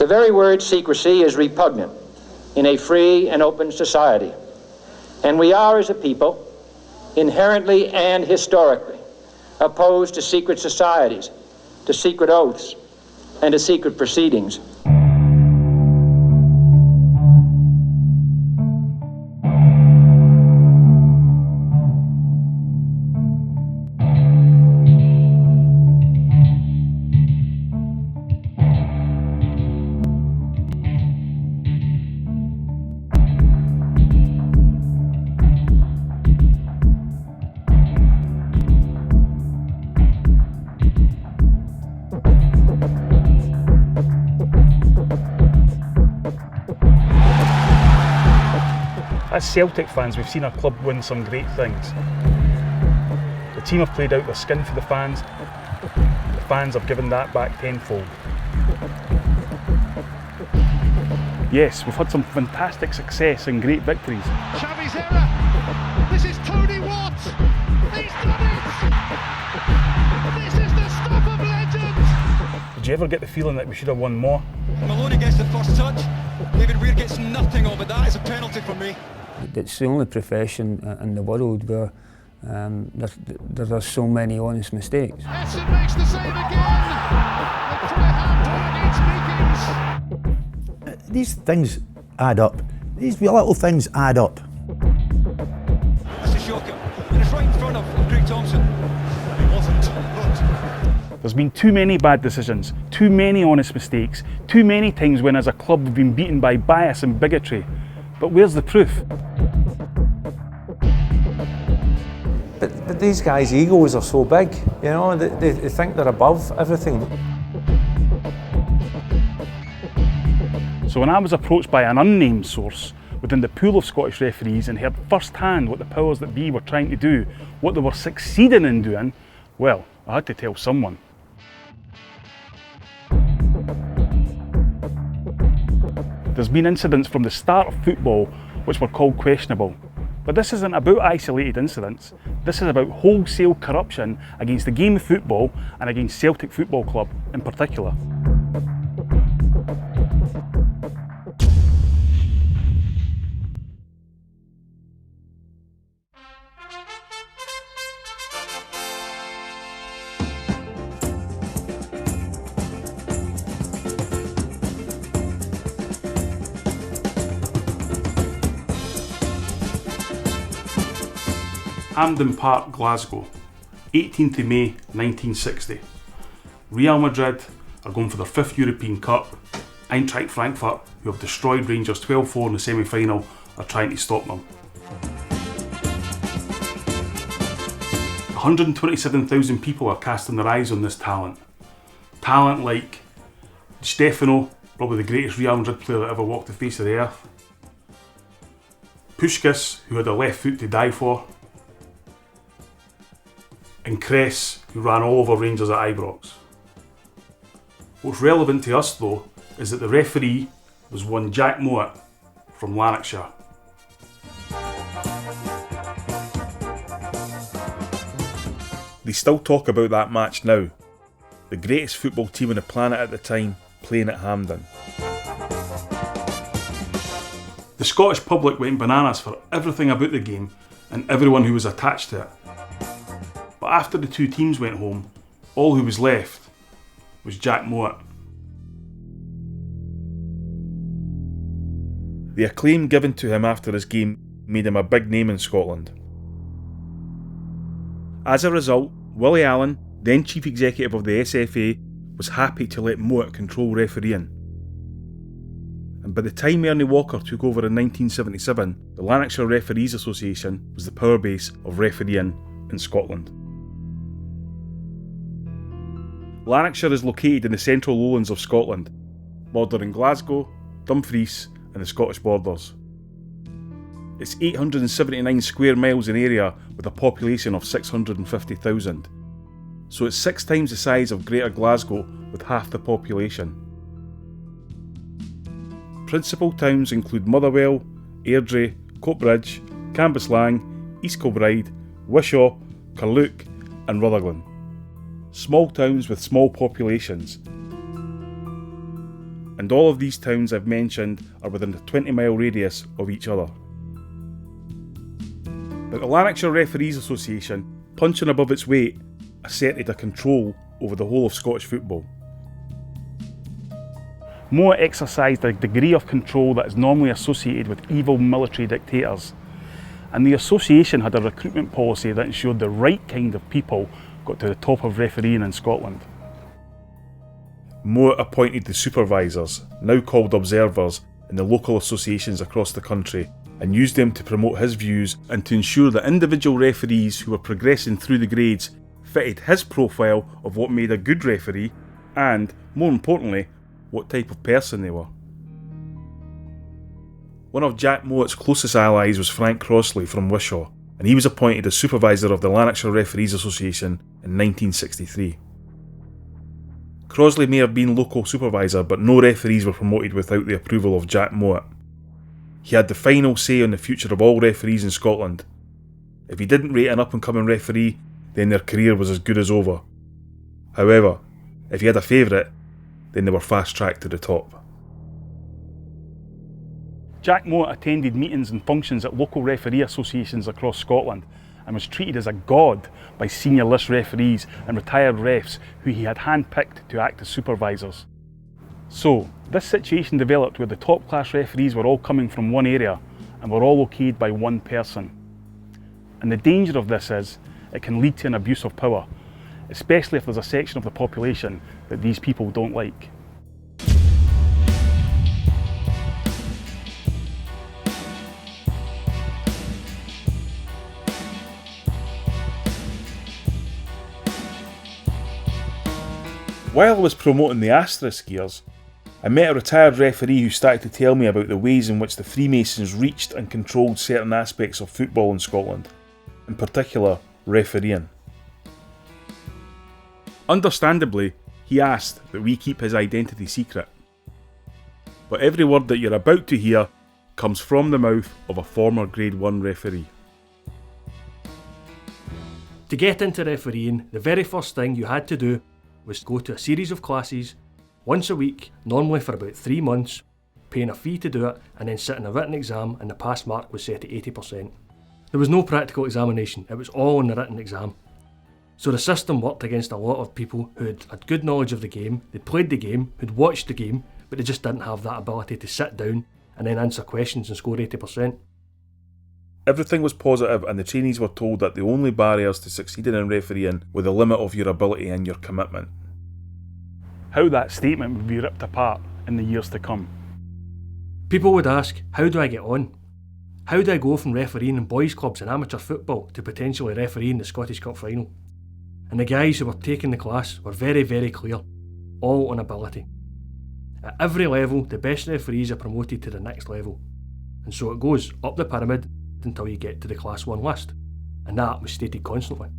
The very word secrecy is repugnant in a free and open society. And we are, as a people, inherently and historically opposed to secret societies, to secret oaths, and to secret proceedings. As Celtic fans, we've seen our club win some great things. The team have played out their skin for the fans. The fans have given that back tenfold. Yes, we've had some fantastic success and great victories. Xavi's error. This is Tony Watt. He's done it. This is the stuff of legends. Did you ever get the feeling that we should have won more? Maloney gets the first touch. David Weir gets nothing of it. That is a penalty for me. It's the only profession in the world where there are so many honest mistakes. Essen makes the save again. The Graham Meekins. These things add up. These little things add up. That's a shocker. And it's right in front of Greg Thompson. It wasn't, but There's been too many bad decisions, too many honest mistakes, too many times when as a club we've been beaten by bias and bigotry. But where's the proof? But these guys' egos are so big, you know, they think they're above everything. So when I was approached by an unnamed source within the pool of Scottish referees and heard firsthand what the powers that be were trying to do, what they were succeeding in doing, well, I had to tell someone. There's been incidents from the start of football which were called questionable. But this isn't about isolated incidents. This is about wholesale corruption against the game of football and against Celtic Football Club in particular. Hampden Park, Glasgow, 18th of May 1960. Real Madrid are going for their 5th European Cup. Eintracht Frankfurt, who have destroyed Rangers 12-4 in the semi-final, are trying to stop them. 127,000 people are casting their eyes on this talent. Talent like Stefano, probably the greatest Real Madrid player that ever walked the face of the earth. Puskás, who had a left foot to die for. And Kress, who ran all over Rangers at Ibrox. What's relevant to us though is that the referee was one Jack Mowat from Lanarkshire. They still talk about that match now. The greatest football team on the planet at the time playing at Hampden. The Scottish public went bananas for everything about the game and everyone who was attached to it. But after the two teams went home, all who was left was Jack Mowat. The acclaim given to him after his game made him a big name in Scotland. As a result, Willie Allen, then chief executive of the SFA, was happy to let Mowat control refereeing. And by the time Ernie Walker took over in 1977, the Lanarkshire Referees Association was the power base of refereeing in Scotland. Lanarkshire is located in the central lowlands of Scotland, bordering Glasgow, Dumfries and the Scottish borders. It's 879 square miles in area with a population of 650,000. So it's 6 times the size of Greater Glasgow with half the population. Principal towns include Motherwell, Airdrie, Coatbridge, Cambuslang, East Kilbride, Wishaw, Carluke and Rutherglen. Small towns with small populations. and all of these towns I've mentioned are within a 20-mile radius of each other. But the Lanarkshire Referees Association, punching above its weight, asserted a control over the whole of Scottish football. Moa exercised a degree of control that is normally associated with evil military dictators, and the association had a recruitment policy that ensured the right kind of people got to the top of refereeing in Scotland. Moa appointed the supervisors, now called observers, in the local associations across the country, and used them to promote his views and to ensure that individual referees who were progressing through the grades fitted his profile of what made a good referee and, more importantly, what type of person they were. One of Jack Mowatt's closest allies was Frank Crossley from Wishaw, and he was appointed as supervisor of the Lanarkshire Referees Association in 1963. Crossley may have been local supervisor, but no referees were promoted without the approval of Jack Mowat. He had the final say on the future of all referees in Scotland. If he didn't rate an up-and-coming referee, then their career was as good as over. However, if he had a favourite, then they were fast-tracked to the top. Jack Mowat attended meetings and functions at local referee associations across Scotland and was treated as a god by senior list referees and retired refs who he had hand-picked to act as supervisors. So, this situation developed where the top-class referees were all coming from one area and were all okayed by one person. And the danger of this is, it can lead to an abuse of power, especially if there's a section of the population that these people don't like. While I was promoting the Asterisk years, I met a retired referee who started to tell me about the ways in which the Freemasons reached and controlled certain aspects of football in Scotland, in particular refereeing. Understandably, he asked that we keep his identity secret. But every word that you're about to hear comes from the mouth of a former Grade 1 referee. To get into refereeing, the very first thing you had to do was go to a series of classes once a week, normally for about 3 months, paying a fee to do it, and then sit in a written exam, and the pass mark was set at 80%. There was no practical examination, it was all on the written exam. So the system worked against a lot of people who had good knowledge of the game, they'd played the game, who'd watched the game, but they just didn't have that ability to sit down and then answer questions and score 80%. Everything was positive, and the trainees were told that the only barriers to succeeding in refereeing were the limit of your ability and your commitment. How that statement would be ripped apart in the years to come. People would ask, how do I get on? How do I go from refereeing in boys' clubs and amateur football to potentially refereeing the Scottish Cup final? And the guys who were taking the class were very, very clear, all on ability. At every level, the best referees are promoted to the next level. And so it goes up the pyramid until you get to the Class 1 list. And that was stated constantly.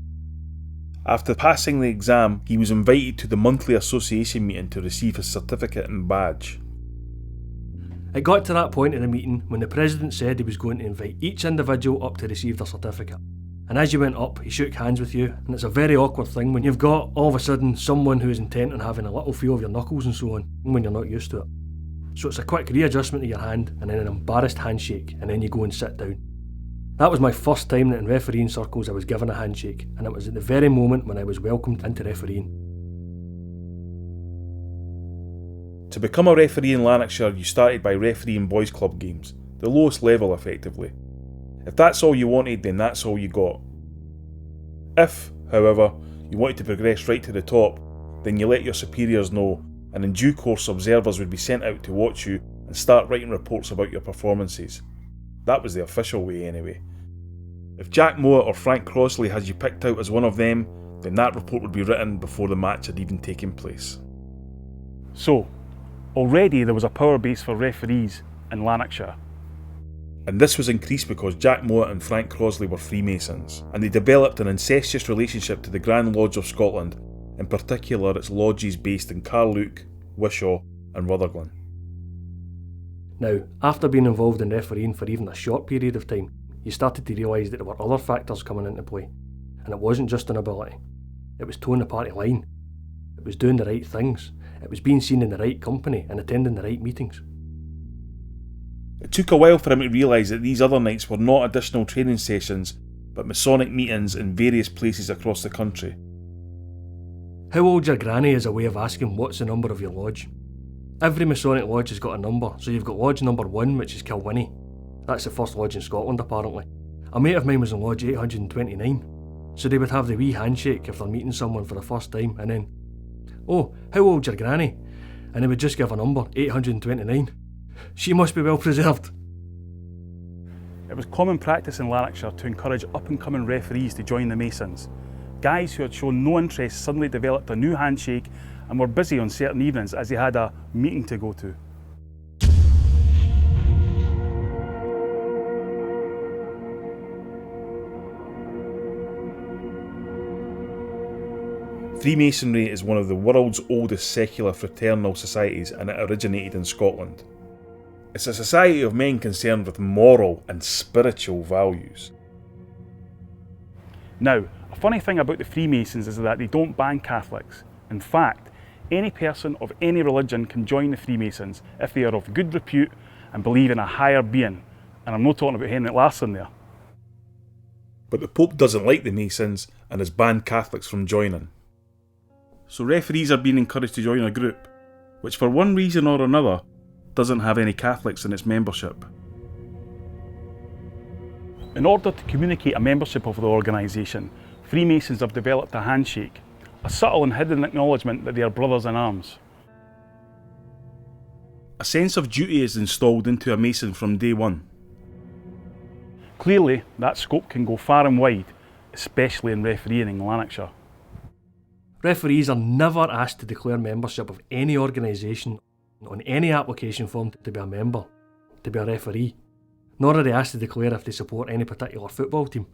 After passing the exam, he was invited to the monthly association meeting to receive his certificate and badge. It got to that point in the meeting when the president said he was going to invite each individual up to receive their certificate. And as you went up, he shook hands with you, and it's a very awkward thing when you've got, all of a sudden, someone who is intent on having a little feel of your knuckles and so on, when you're not used to it. So it's a quick readjustment of your hand, and then an embarrassed handshake, and then you go and sit down. That was my first time that in refereeing circles I was given a handshake, and it was at the very moment when I was welcomed into refereeing. To become a referee in Lanarkshire, you started by refereeing boys' club games, the lowest level effectively. If that's all you wanted, then that's all you got. If, however, you wanted to progress right to the top, then you let your superiors know, and in due course observers would be sent out to watch you and start writing reports about your performances. That was the official way anyway. If Jack Mowat or Frank Crossley has you picked out as one of them, then that report would be written before the match had even taken place. So, already there was a power base for referees in Lanarkshire. And this was increased because Jack Mowat and Frank Crossley were Freemasons, and they developed an incestuous relationship to the Grand Lodge of Scotland, in particular its lodges based in Carluke, Wishaw and Rutherglen. Now, after being involved in refereeing for even a short period of time, you started to realise that there were other factors coming into play. And it wasn't just an ability. It was towing the party line. It was doing the right things. it was being seen in the right company and attending the right meetings. It took a while for him to realise that these other nights were not additional training sessions, but Masonic meetings in various places across the country. How old's your granny is a way of asking what's the number of your lodge. Every Masonic lodge has got a number, so you've got lodge number 1, which is Kilwinnie. That's the first lodge in Scotland apparently. A mate of mine was in lodge 829, so they would have the wee handshake if they're meeting someone for the first time, and then, "Oh, how old's your granny?" And they would just give a number, 829. She must be well preserved. It was common practice in Lanarkshire to encourage up-and-coming referees to join the Masons. Guys who had shown no interest suddenly developed a new handshake and were busy on certain evenings as they had a meeting to go to. Freemasonry is one of the world's oldest secular fraternal societies, and it originated in Scotland. It's a society of men concerned with moral and spiritual values. Now, a funny thing about the Freemasons is that they don't ban Catholics. In fact, any person of any religion can join the Freemasons if they are of good repute and believe in a higher being. And I'm not talking about Henrik Larkin there. But the Pope doesn't like the Masons and has banned Catholics from joining. So referees are being encouraged to join a group, which for one reason or another doesn't have any Catholics in its membership. In order to communicate a membership of the organisation, Freemasons have developed a handshake, a subtle and hidden acknowledgement that they are brothers in arms. A sense of duty is installed into a Mason from day one. Clearly, that scope can go far and wide, especially in refereeing in Lanarkshire. Referees are never asked to declare membership of any organisation on any application form to be a member, to be a referee, nor are they asked to declare if they support any particular football team.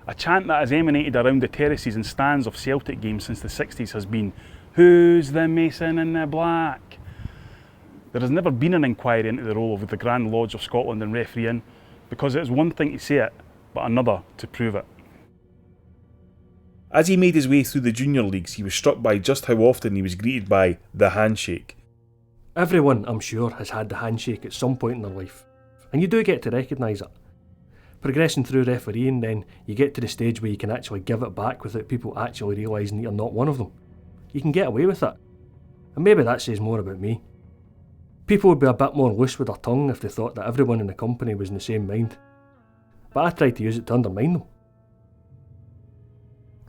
A chant that has emanated around the terraces and stands of Celtic games since the 60s has been, "Who's the Mason in the black?" There has never been an inquiry into the role of the Grand Lodge of Scotland in refereeing, because it is one thing to say it, but another to prove it. As he made his way through the junior leagues, he was struck by just how often he was greeted by the handshake. Everyone, I'm sure, has had the handshake at some point in their life, and you do get to recognise it. Progressing through refereeing, then, you get to the stage where you can actually give it back without people actually realising that you're not one of them. You can get away with it, and maybe that says more about me. People would be a bit more loose with their tongue if they thought that everyone in the company was in the same mind, but I tried to use it to undermine them.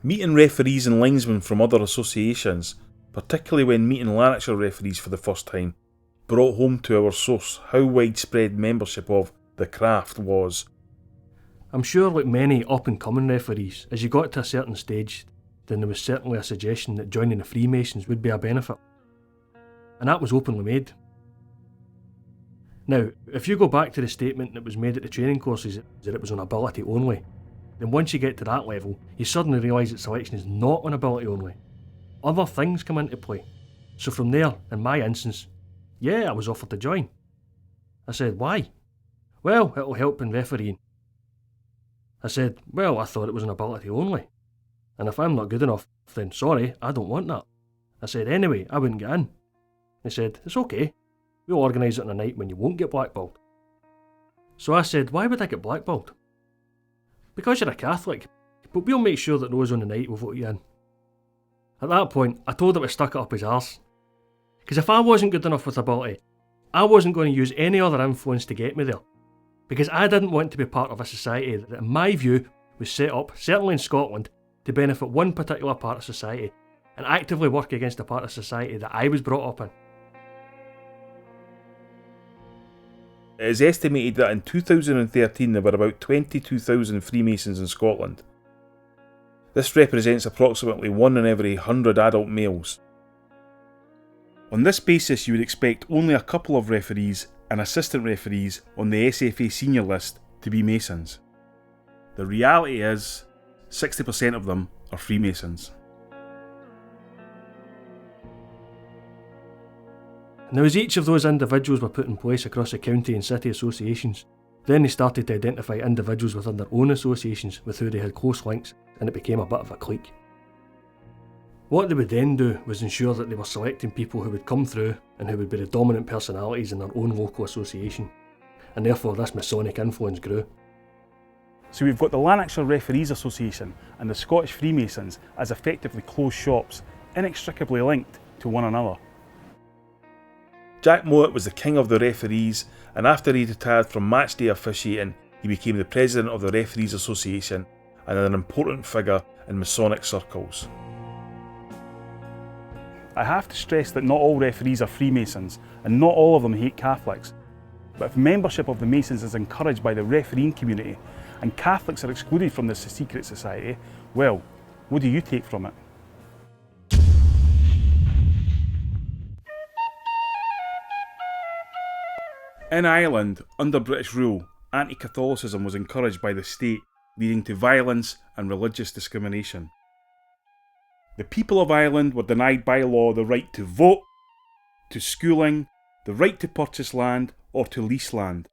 Meeting referees and linesmen from other associations, particularly when meeting Lanarkshire referees for the first time, brought home to our source how widespread membership of the craft was. I'm sure, like many up-and-coming referees, as you got to a certain stage, then there was certainly a suggestion that joining the Freemasons would be a benefit. And that was openly made. Now, if you go back to the statement that was made at the training courses that it was on ability only, then once you get to that level, you suddenly realise that selection is not on ability only. Other things come into play. So from there, in my instance, yeah, I was offered to join. I said, why? Well, it'll help in refereeing. I said, well, I thought it was an ability only. And if I'm not good enough, then sorry, I don't want that. I said, anyway, I wouldn't get in. They said, it's okay. We'll organise it on a night when you won't get blackballed. So I said, why would I get blackballed? Because you're a Catholic, but we'll make sure that those on the night will vote you in. At that point, I told him to stuck it up his arse. Because if I wasn't good enough with ability, I wasn't going to use any other influence to get me there. Because I didn't want to be part of a society that, in my view, was set up, certainly in Scotland, to benefit one particular part of society and actively work against a part of society that I was brought up in. It is estimated that in 2013 there were about 22,000 Freemasons in Scotland. This represents approximately 1 in every 100 adult males. On this basis, you would expect only a couple of referees and assistant referees on the SFA senior list to be Masons. The reality is, 60% of them are Freemasons. Now, as each of those individuals were put in place across the county and city associations, then they started to identify individuals within their own associations with who they had close links, and it became a bit of a clique. What they would then do was ensure that they were selecting people who would come through and who would be the dominant personalities in their own local association, and therefore this Masonic influence grew. So we've got the Lanarkshire Referees Association and the Scottish Freemasons as effectively closed shops, inextricably linked to one another. Jack Mowat was the king of the referees, and after he retired from matchday officiating, he became the president of the Referees Association and an important figure in Masonic circles. I have to stress that not all referees are Freemasons, and not all of them hate Catholics. But if membership of the Masons is encouraged by the refereeing community, and Catholics are excluded from this secret society, well, what do you take from it? In Ireland, under British rule, anti-Catholicism was encouraged by the state, leading to violence and religious discrimination. The people of Ireland were denied by law the right to vote, to schooling, the right to purchase land or to lease land,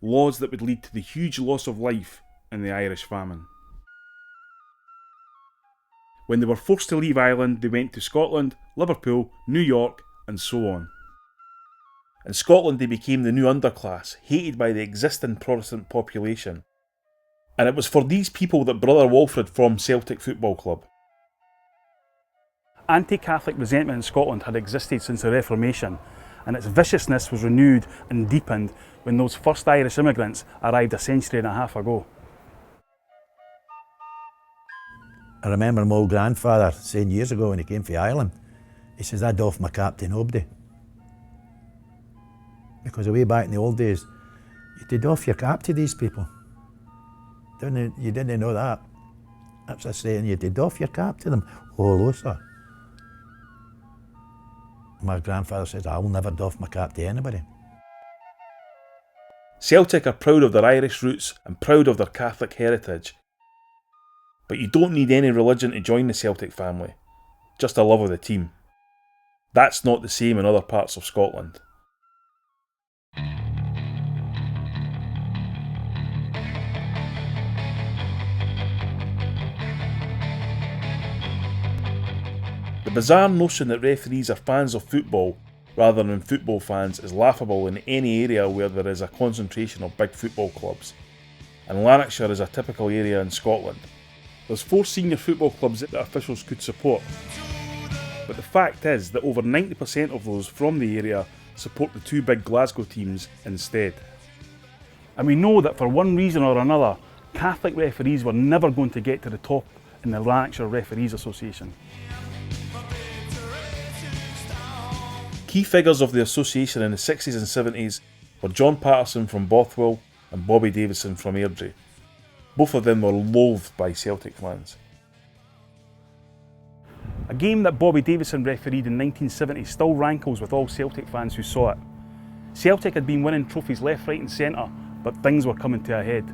laws that would lead to the huge loss of life in the Irish famine. When they were forced to leave Ireland, they went to Scotland, Liverpool, New York, and so on. In Scotland, they became the new underclass, hated by the existing Protestant population. And it was for these people that Brother Walfrid formed Celtic Football Club. Anti-Catholic resentment in Scotland had existed since the Reformation, and its viciousness was renewed and deepened when those first Irish immigrants arrived a century and a half ago. I remember my old grandfather saying years ago when he came from Ireland, he says, "I'd doff my cap to nobody." Because way back in the old days, you did off your cap to these people. You didn't know that. That's a saying, you did off your cap to them. Oh, no, sir. My grandfather says, "I'll never doff my cap to anybody." Celtic are proud of their Irish roots and proud of their Catholic heritage. But you don't need any religion to join the Celtic family, just a love of the team. That's not the same in other parts of Scotland. The bizarre notion that referees are fans of football rather than football fans is laughable in any area where there is a concentration of big football clubs, and Lanarkshire is a typical area in Scotland. There's 4 senior football clubs that officials could support, but the fact is that over 90% of those from the area support the 2 big Glasgow teams instead. And we know that for one reason or another, Catholic referees were never going to get to the top in the Lanarkshire Referees Association. Key figures of the association in the 60s and 70s were John Patterson from Bothwell and Bobby Davidson from Airdrie. Both of them were loathed by Celtic fans. A game that Bobby Davidson refereed in 1970 still rankles with all Celtic fans who saw it. Celtic had been winning trophies left, right and centre, but things were coming to a head.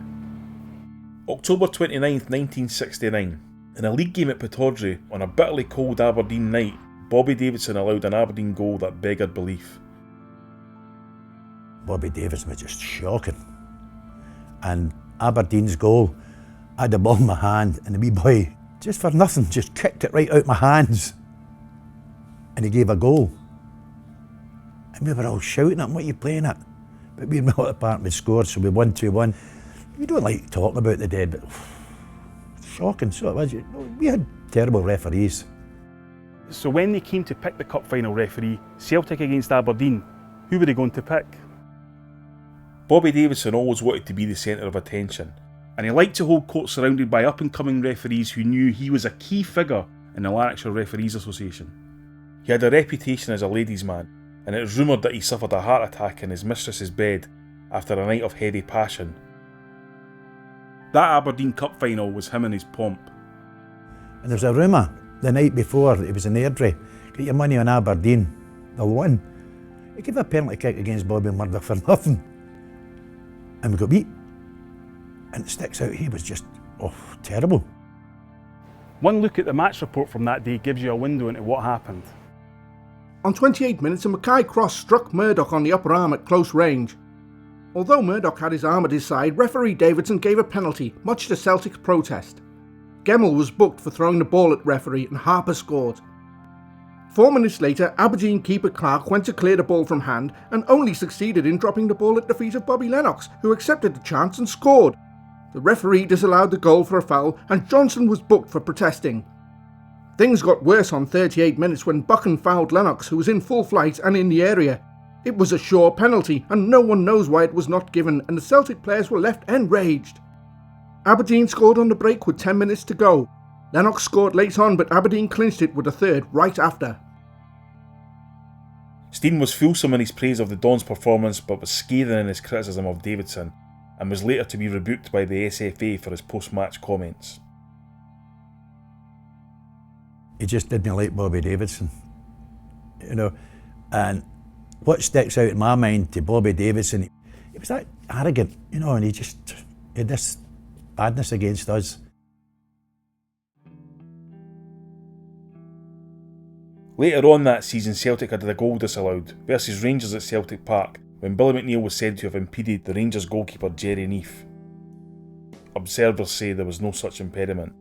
October 29th, 1969. In a league game at Pittodrie, on a bitterly cold Aberdeen night, Bobby Davidson allowed an Aberdeen goal that beggared belief. Bobby Davidson was just shocking. And Aberdeen's goal, I had the ball in my hand and the wee boy, just for nothing, just kicked it right out my hands. And he gave a goal. And we were all shouting at him, "What are you playing at?" But we were not apart, we scored, so we won 2-1. We don't like talking about the dead, but shocking, so it was. We had terrible referees. So when they came to pick the cup final referee, Celtic against Aberdeen, who were they going to pick? Bobby Davidson always wanted to be the centre of attention, and he liked to hold court surrounded by up-and-coming referees who knew he was a key figure in the Lanarkshire Referees Association. He had a reputation as a ladies' man, and it was rumoured that he suffered a heart attack in his mistress's bed after a night of heady passion. That Aberdeen Cup final was him and his pomp. And there's a rumour the night before, it was in Airdrie, "Get your money on Aberdeen, they'll win." He gave a penalty kick against Bobby Murdoch for nothing. And we got beat. And it sticks out, he was just, terrible. One look at the match report from that day gives you a window into what happened. On 28 minutes, a Mackay cross struck Murdoch on the upper arm at close range. Although Murdoch had his arm at his side, referee Davidson gave a penalty, much to Celtic's protest. Gemmell was booked for throwing the ball at referee and Harper scored. 4 minutes later, Aberdeen keeper Clark went to clear the ball from hand and only succeeded in dropping the ball at the feet of Bobby Lennox, who accepted the chance and scored. The referee disallowed the goal for a foul and Johnson was booked for protesting. Things got worse on 38 minutes when Buchan fouled Lennox, who was in full flight and in the area. It was a sure penalty and no one knows why it was not given, and the Celtic players were left enraged. Aberdeen scored on the break with 10 minutes to go. Lennox scored late on, but Aberdeen clinched it with a third right after. Steen was fulsome in his praise of the Dons' performance, but was scathing in his criticism of Davidson, and was later to be rebuked by the SFA for his post-match comments. He just didn't like Bobby Davidson, and what sticks out in my mind to Bobby Davidson, he was that arrogant, and he had this badness against us. Later on that season, Celtic had a goal disallowed versus Rangers at Celtic Park when Billy McNeill was said to have impeded the Rangers goalkeeper Jerry Neath. Observers say there was no such impediment.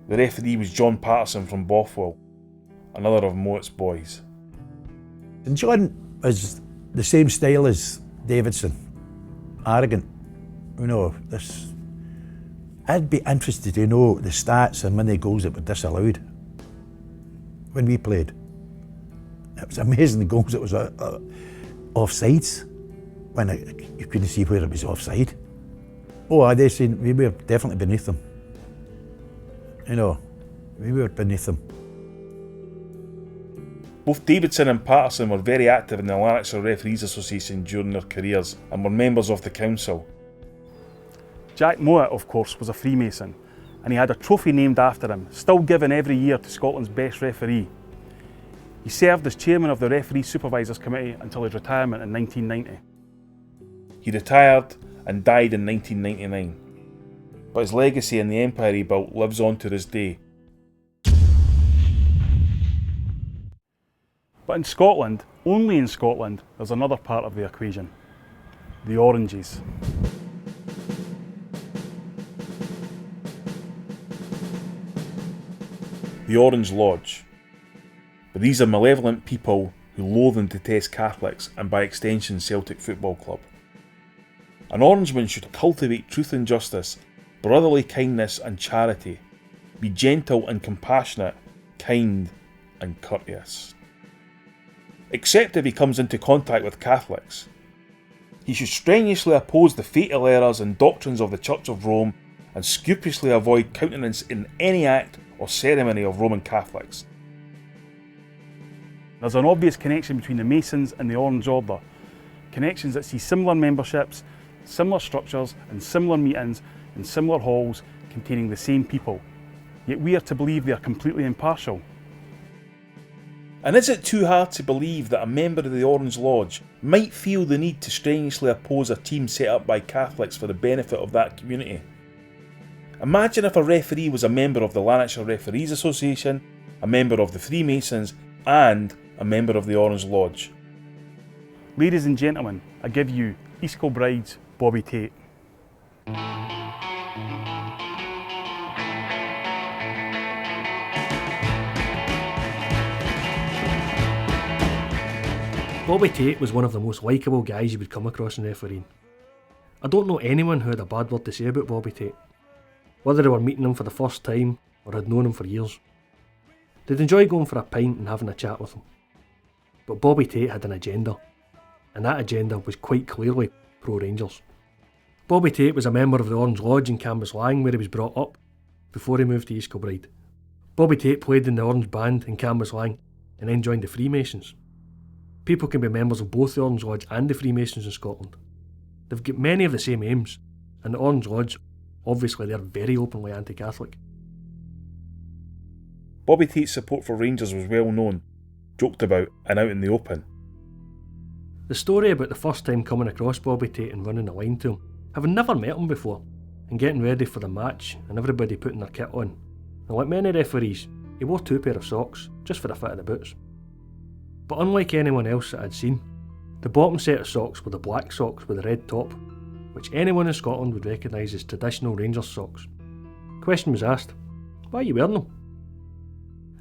The referee was John Patterson from Bothwell, another of Mowatt's boys. And John was the same style as Davidson, arrogant. I'd be interested to know the stats and many goals that were disallowed when we played. It was amazing the goals that was offsides, when you couldn't see where it was offside. They seen we were definitely beneath them. We were beneath them. Both Davidson and Patterson were very active in the Lanarkshire Referees Association during their careers and were members of the council. Jack Mowatt, of course, was a Freemason, and he had a trophy named after him, still given every year to Scotland's best referee. He served as chairman of the Referee Supervisors Committee until his retirement in 1990. He retired and died in 1999, but his legacy and the empire he built lives on to this day. But in Scotland, only in Scotland, there's another part of the equation: the Oranges. The Orange Lodge. But these are malevolent people who loathe and detest Catholics and by extension Celtic Football Club. An Orangeman should cultivate truth and justice, brotherly kindness and charity, be gentle and compassionate, kind and courteous. Except if he comes into contact with Catholics. He should strenuously oppose the fatal errors and doctrines of the Church of Rome and scrupulously avoid countenance in any act or ceremony of Roman Catholics. There's an obvious connection between the Masons and the Orange Order, connections that see similar memberships, similar structures and similar meetings in similar halls containing the same people, yet we are to believe they are completely impartial. And is it too hard to believe that a member of the Orange Lodge might feel the need to strenuously oppose a team set up by Catholics for the benefit of that community? Imagine if a referee was a member of the Lanarkshire Referees Association, a member of the Freemasons and a member of the Orange Lodge. Ladies and gentlemen, I give you East Kilbride's Bobby Tate. Bobby Tate was one of the most likeable guys you would come across in refereeing. I don't know anyone who had a bad word to say about Bobby Tate, whether they were meeting him for the first time or had known him for years. They'd enjoy going for a pint and having a chat with him. But Bobby Tate had an agenda, and that agenda was quite clearly pro-Rangers. Bobby Tate was a member of the Orange Lodge in Cambuslang where he was brought up, before he moved to East Kilbride. Bobby Tate played in the Orange Band in Cambuslang and then joined the Freemasons. People can be members of both the Orange Lodge and the Freemasons in Scotland. They've got many of the same aims, and the Orange Lodge, obviously they're very openly anti-Catholic. Bobby Tate's support for Rangers was well known, joked about and out in the open. The story about the first time coming across Bobby Tate and running a line to him, having never met him before, and getting ready for the match and everybody putting their kit on. And like many referees, he wore 2 pairs of socks, just for the fit of the boots. But unlike anyone else that I'd seen, the bottom set of socks were the black socks with the red top, which anyone in Scotland would recognise as traditional Rangers socks. The question was asked, why are you wearing them?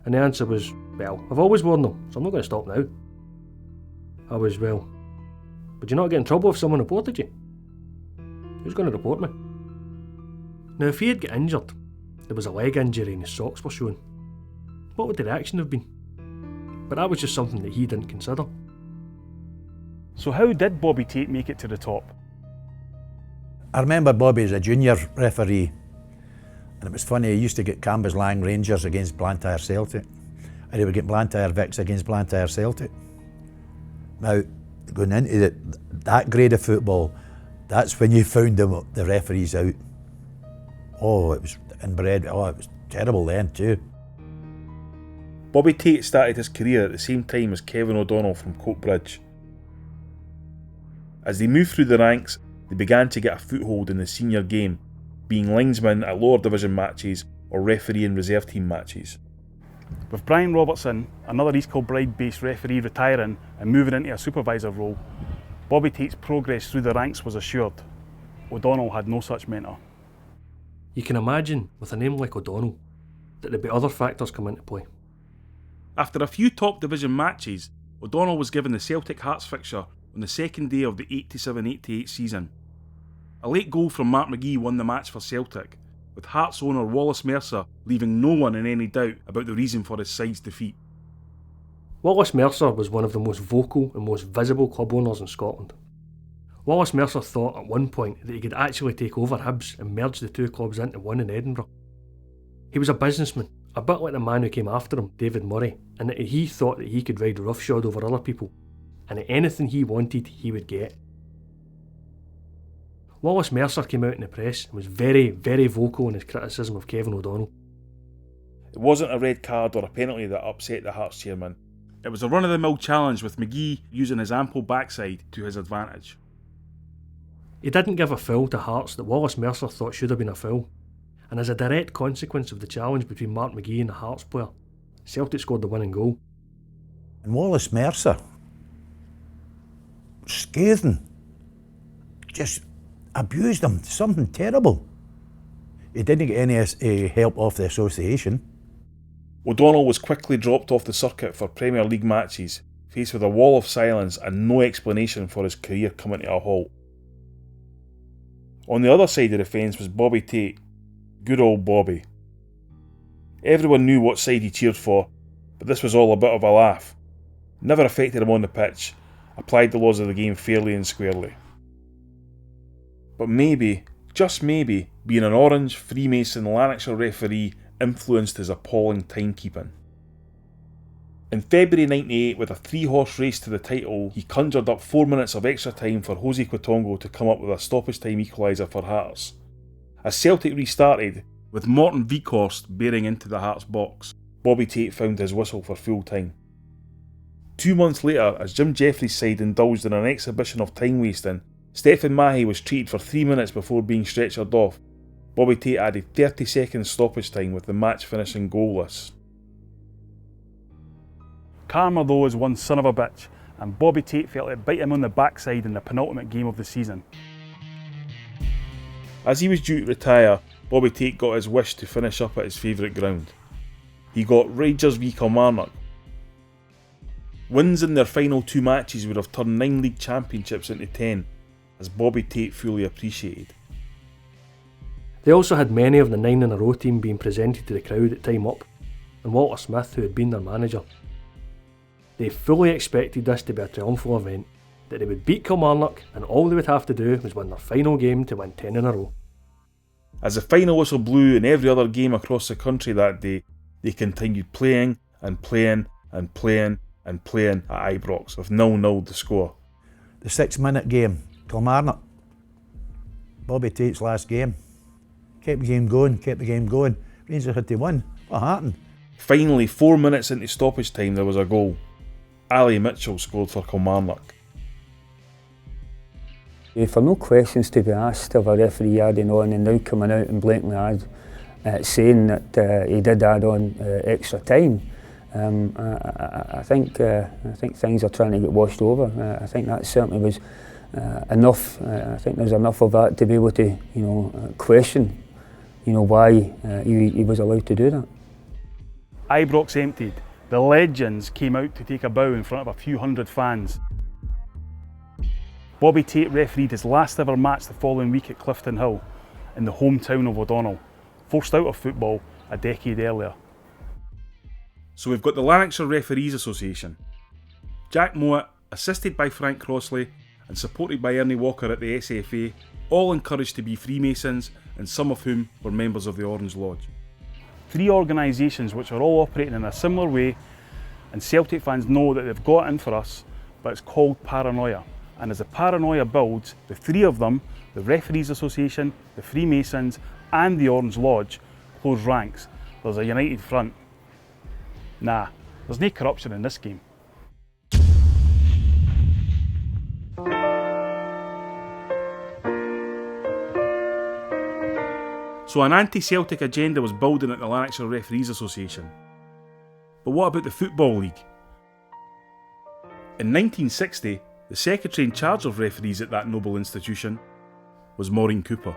And the answer was, Well, I've always worn them, so I'm not going to stop now. I was, well, would you not get in trouble if someone reported you? Who's going to report me? Now, if he had got injured, there was a leg injury and his socks were showing, what would the reaction have been? But that was just something that he didn't consider. So how did Bobby Tate make it to the top? I remember Bobby as a junior referee, and it was funny, he used to get Cambuslang Rangers against Blantyre Celtic, and he would get Blantyre Vics against Blantyre Celtic. Now, going into that grade of football, that's when you found the referees out. Oh, it was inbred. Oh, it was terrible then too. Bobby Tate started his career at the same time as Kevin O'Donnell from Coatbridge. As they moved through the ranks, they began to get a foothold in the senior game, being linesmen at lower division matches or refereeing reserve team matches. With Brian Robertson, another East Kilbride-based referee, retiring and moving into a supervisor role, Bobby Tate's progress through the ranks was assured. O'Donnell had no such mentor. You can imagine, with a name like O'Donnell, that there'd be other factors come into play. After a few top division matches, O'Donnell was given the Celtic Hearts fixture on the second day of the 87-88 season. A late goal from Mark McGee won the match for Celtic, with Hearts owner Wallace Mercer leaving no one in any doubt about the reason for his side's defeat. Wallace Mercer was one of the most vocal and most visible club owners in Scotland. Wallace Mercer thought at one point that he could actually take over Hibs and merge the two clubs into one in Edinburgh. He was a businessman, a bit like the man who came after him, David Murray, and that he thought that he could ride roughshod over other people, and that anything he wanted, he would get. Wallace Mercer came out in the press and was very, very vocal in his criticism of Kevin O'Donnell. It wasn't a red card or a penalty that upset the Hearts chairman. It was a run-of-the-mill challenge with McGee using his ample backside to his advantage. He didn't give a foul to Hearts that Wallace Mercer thought should have been a foul, and as a direct consequence of the challenge between Mark McGee and the Hearts player, Celtic scored the winning goal. And Wallace Mercer, scathing, just abused him, something terrible. He didn't get any help off the association. O'Donnell was quickly dropped off the circuit for Premier League matches, faced with a wall of silence and no explanation for his career coming to a halt. On the other side of the fence was Bobby Tate. Good old Bobby. Everyone knew what side he cheered for, but this was all a bit of a laugh. Never affected him on the pitch, applied the laws of the game fairly and squarely. But maybe, just maybe, being an Orange, Freemason, Lanarkshire referee influenced his appalling timekeeping. In February 98, with a 3-horse race to the title, he conjured up 4 minutes of extra time for Jose Quitongo to come up with a stoppage time equaliser for Hearts. As Celtic restarted, with Morton Vikhorst bearing into the Hearts box, Bobby Tate found his whistle for full time. 2 months later, as Jim Jeffries' side indulged in an exhibition of time wasting, Stephen Mahey was treated for 3 minutes before being stretchered off. Bobby Tate added 30 seconds stoppage time with the match finishing goalless. Karma though is one son of a bitch, and Bobby Tate felt it bite him on the backside in the penultimate game of the season. As he was due to retire, Bobby Tate got his wish to finish up at his favourite ground. He got Rangers v Kilmarnock. Wins in their final 2 matches would have turned 9 league championships into 10, as Bobby Tate fully appreciated. They also had many of the 9 in a row team being presented to the crowd at time up, and Walter Smith, who had been their manager. They fully expected this to be a triumphal event, that they would beat Kilmarnock and all they would have to do was win their final game to win 10 in a row. As the final whistle blew in every other game across the country that day, they continued playing and playing and playing and playing at Ibrox with 0-0 the score. The 6-minute game, Kilmarnock, Bobby Tate's last game. Kept the game going, Rangers had to win. What happened? Finally, 4 minutes into stoppage time, there was a goal. Ali Mitchell scored for Kilmarnock. For no questions to be asked of a referee adding on and now coming out and blatantly saying that he did add on extra time, I think things are trying to get washed over. I think that certainly was enough. I think there's enough of that to be able to, question, why he was allowed to do that. Ibrox emptied, The legends came out to take a bow in front of a few hundred fans. Bobby Tate refereed his last ever match the following week at Clifton Hill, in the hometown of O'Donnell, forced out of football a decade earlier. So we've got the Lanarkshire Referees Association. Jack Mowat, assisted by Frank Crossley and supported by Ernie Walker at the SFA, all encouraged to be Freemasons, and some of whom were members of the Orange Lodge. 3 organisations which are all operating in a similar way, and Celtic fans know that they've got in for us, but it's called paranoia. And as the paranoia builds, the 3 of them, the Referees Association, the Freemasons and the Orange Lodge, close ranks. There's a united front. Nah, there's no corruption in this game. So an anti-Celtic agenda was building at the Lanarkshire Referees Association. But what about the Football League? In 1960, the secretary in charge of referees at that noble institution was Maureen Cooper.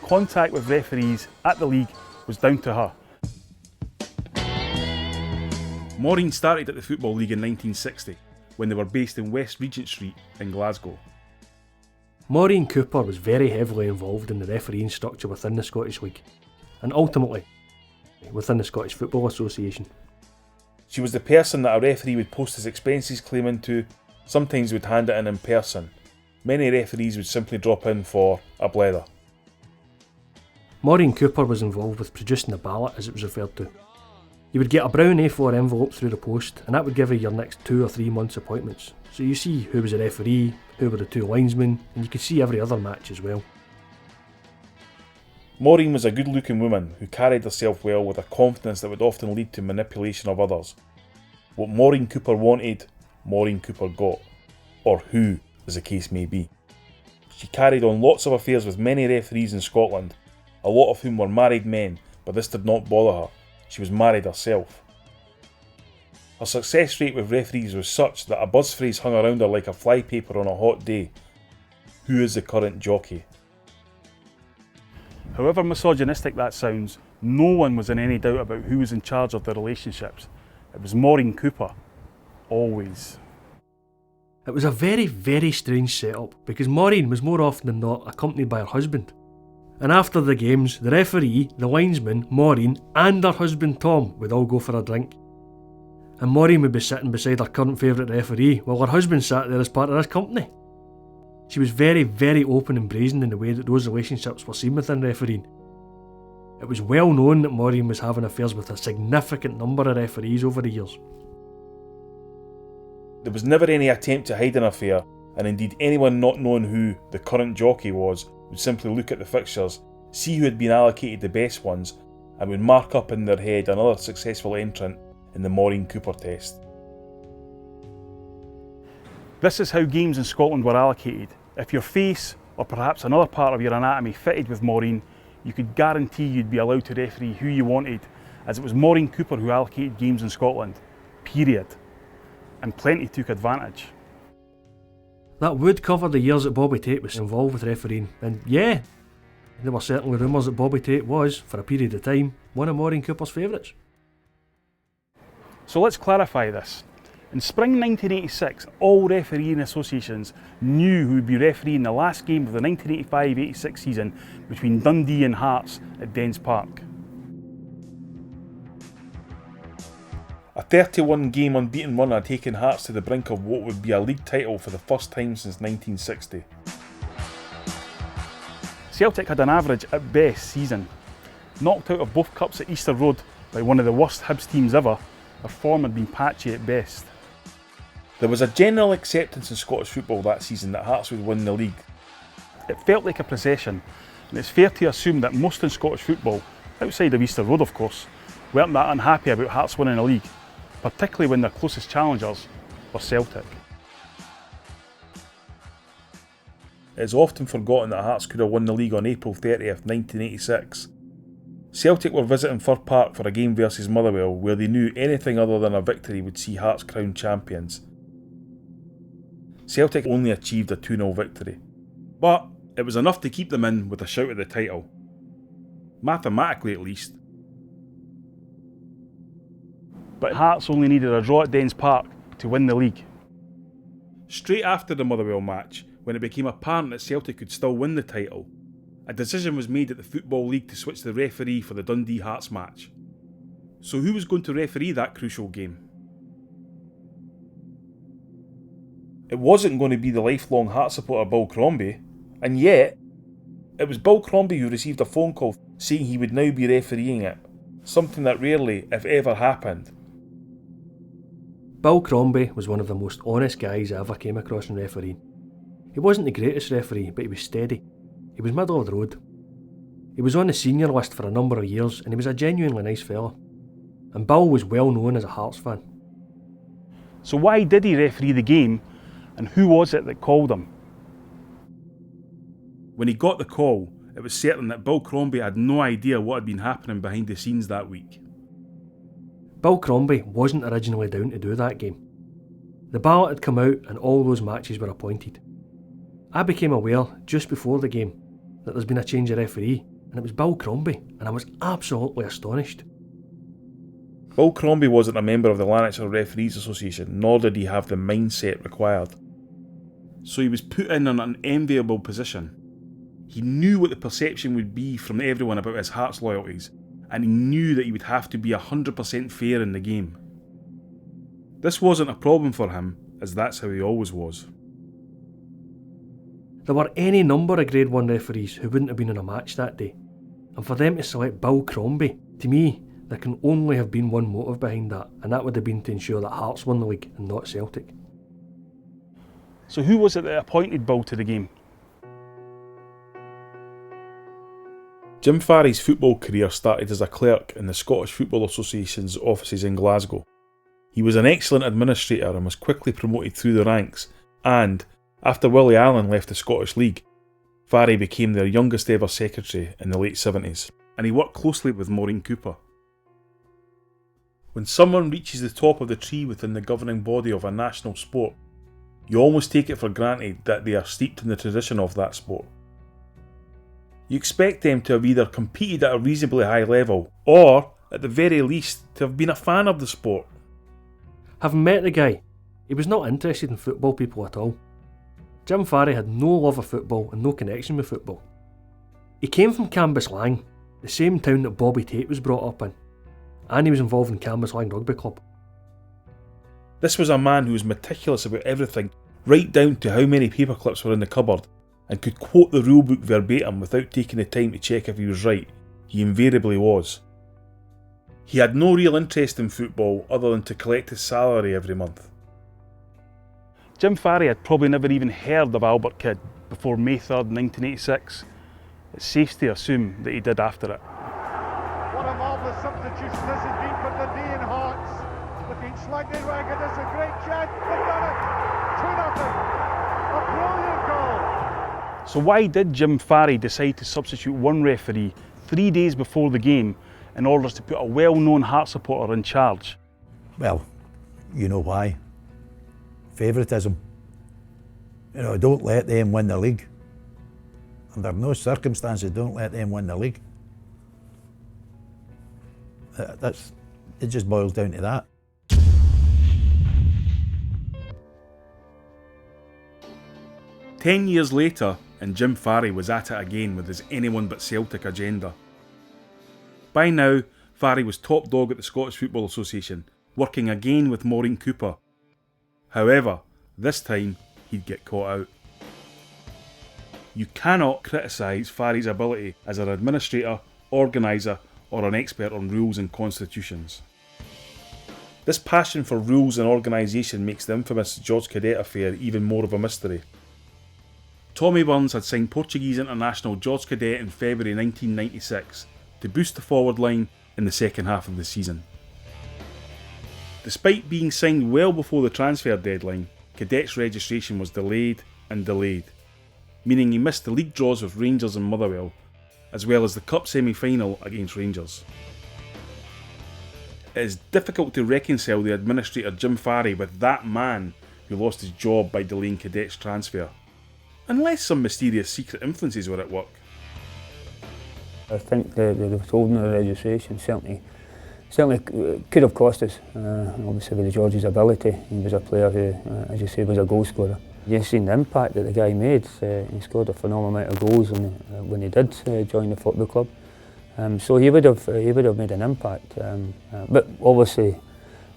Contact with referees at the league was down to her. Maureen started at the Football League in 1960, when they were based in West Regent Street in Glasgow. Maureen Cooper was very heavily involved in the refereeing structure within the Scottish League, and ultimately within the Scottish Football Association. She was the person that a referee would post his expenses claim into, sometimes would hand it in person. Many referees would simply drop in for a blether. Maureen Cooper was involved with producing the ballot, as it was referred to. You would get a brown A4 envelope through the post, and that would give you your next 2 or 3 months' appointments. So you see who was a referee, who were the 2 linesmen, and you could see every other match as well. Maureen was a good-looking woman who carried herself well with a confidence that would often lead to manipulation of others. What Maureen Cooper wanted, Maureen Cooper got, or who, as the case may be. She carried on lots of affairs with many referees in Scotland, a lot of whom were married men, but this did not bother her. She was married herself. Her success rate with referees was such that a buzz phrase hung around her like a flypaper on a hot day. Who is the current jockey? However misogynistic that sounds, no one was in any doubt about who was in charge of the relationships. It was Maureen Cooper. Always. It was a very, very strange setup, because Maureen was more often than not accompanied by her husband. And after the games, the referee, the linesman, Maureen and her husband Tom would all go for a drink. And Maureen would be sitting beside her current favourite referee while her husband sat there as part of his company. She was very, very open and brazen in the way that those relationships were seen within refereeing. It was well known that Maureen was having affairs with a significant number of referees over the years. There was never any attempt to hide an affair, and indeed anyone not knowing who the current jockey was would simply look at the fixtures, see who had been allocated the best ones, and would mark up in their head another successful entrant in the Maureen Cooper test. This is how games in Scotland were allocated. If your face, or perhaps another part of your anatomy, fitted with Maureen, you could guarantee you'd be allowed to referee who you wanted, as it was Maureen Cooper who allocated games in Scotland. Period. And plenty took advantage. That would cover the years that Bobby Tate was involved with refereeing, and yeah, there were certainly rumours that Bobby Tate was, for a period of time, one of Maureen Cooper's favourites. So let's clarify this. In spring 1986, all refereeing associations knew who would be refereeing the last game of the 1985-86 season between Dundee and Hearts at Dens Park. A 31-game unbeaten run had taken Hearts to the brink of what would be a league title for the first time since 1960. Celtic had an average at best season. Knocked out of both cups at Easter Road by one of the worst Hibs teams ever, their form had been patchy at best. There was a general acceptance in Scottish football that season that Hearts would win the league. It felt like a procession, and it's fair to assume that most in Scottish football, outside of Easter Road of course, weren't that unhappy about Hearts winning a league, particularly when their closest challengers were Celtic. It is often forgotten that Hearts could have won the league on April 30th, 1986. Celtic were visiting Fir Park for a game versus Motherwell, where they knew anything other than a victory would see Hearts crowned champions. Celtic only achieved a 2-0 victory. But it was enough to keep them in with a shout at the title. Mathematically at least. But Hearts only needed a draw at Dens Park to win the league. Straight after the Motherwell match, when it became apparent that Celtic could still win the title, a decision was made at the Football League to switch the referee for the Dundee Hearts match. So who was going to referee that crucial game? It wasn't going to be the lifelong Hearts supporter Bill Crombie, and yet, it was Bill Crombie who received a phone call saying he would now be refereeing it, something that rarely, if ever, happened. Bill Crombie was one of the most honest guys I ever came across in refereeing. He wasn't the greatest referee, but he was steady. He was middle of the road. He was on the senior list for a number of years, and he was a genuinely nice fella. And Bill was well known as a Hearts fan. So why did he referee the game, and who was it that called him? When he got the call, it was certain that Bill Crombie had no idea what had been happening behind the scenes that week. Bill Crombie wasn't originally down to do that game. The ballot had come out and all those matches were appointed. I became aware just before the game that there's been a change of referee, and it was Bill Crombie, and I was absolutely astonished. Bill Crombie wasn't a member of the Lanarkshire Referees Association, nor did he have the mindset required. So he was put in an unenviable position. He knew what the perception would be from everyone about his Hearts loyalties, and he knew that he would have to be 100% fair in the game. This wasn't a problem for him, as that's how he always was. There were any number of Grade 1 referees who wouldn't have been in a match that day, and for them to select Bill Crombie, to me, there can only have been one motive behind that, and that would have been to ensure that Hearts won the league and not Celtic. So who was it that appointed Bill to the game? Jim Farry's football career started as a clerk in the Scottish Football Association's offices in Glasgow. He was an excellent administrator and was quickly promoted through the ranks, and, after Willie Allen left the Scottish League, Farry became their youngest ever secretary in the late 70s, and he worked closely with Maureen Cooper. When someone reaches the top of the tree within the governing body of a national sport, you almost take it for granted that they are steeped in the tradition of that sport. You expect them to have either competed at a reasonably high level, or, at the very least, to have been a fan of the sport. Having met the guy, he was not interested in football people at all. Jim Farry had no love of football and no connection with football. He came from Cambuslang, the same town that Bobby Tate was brought up in, and he was involved in Cambuslang Rugby Club. This was a man who was meticulous about everything, right down to how many paper clips were in the cupboard, and could quote the rulebook verbatim without taking the time to check if he was right. He invariably was. He had no real interest in football other than to collect his salary every month. Jim Farry had probably never even heard of Albert Kidd before May 3rd, 1986. It's safe to assume that he did after it. What a marvellous substitution this has been for Dundee and Hearts. Looking slightly ragged, it's a great chance. They've done it! 2-0. A brilliant goal. So why did Jim Farry decide to substitute one referee 3 days before the game in order to put a well-known Hearts supporter in charge? Well, you know why. Favouritism. You know, don't let them win the league. Under no circumstances, don't let them win the league. It just boils down to that. "10 years later, and Jim Farry was at it again with his anyone but Celtic agenda. By now, Farry was top dog at the Scottish Football Association, working again with Maureen Cooper. However, this time he'd get caught out. You cannot criticise Farry's ability as an administrator, organiser, or an expert on rules and constitutions. This passion for rules and organisation makes the infamous George Cadet affair even more of a mystery. Tommy Burns had signed Portuguese international George Cadet in February 1996 to boost the forward line in the second half of the season. Despite being signed well before the transfer deadline, Cadet's registration was delayed and delayed, meaning he missed the league draws with Rangers and Motherwell, as well as the Cup semi-final against Rangers. It is difficult to reconcile the administrator Jim Farry with that man who lost his job by delaying Cadet's transfer. Unless some mysterious secret influences were at work. I think the withholding of the registration certainly could have cost us. Obviously with George's ability, he was a player who, as you say, was a goal scorer. You've seen the impact that the guy made. He scored a phenomenal amount of goals when he did join the football club. So he would have made an impact. But obviously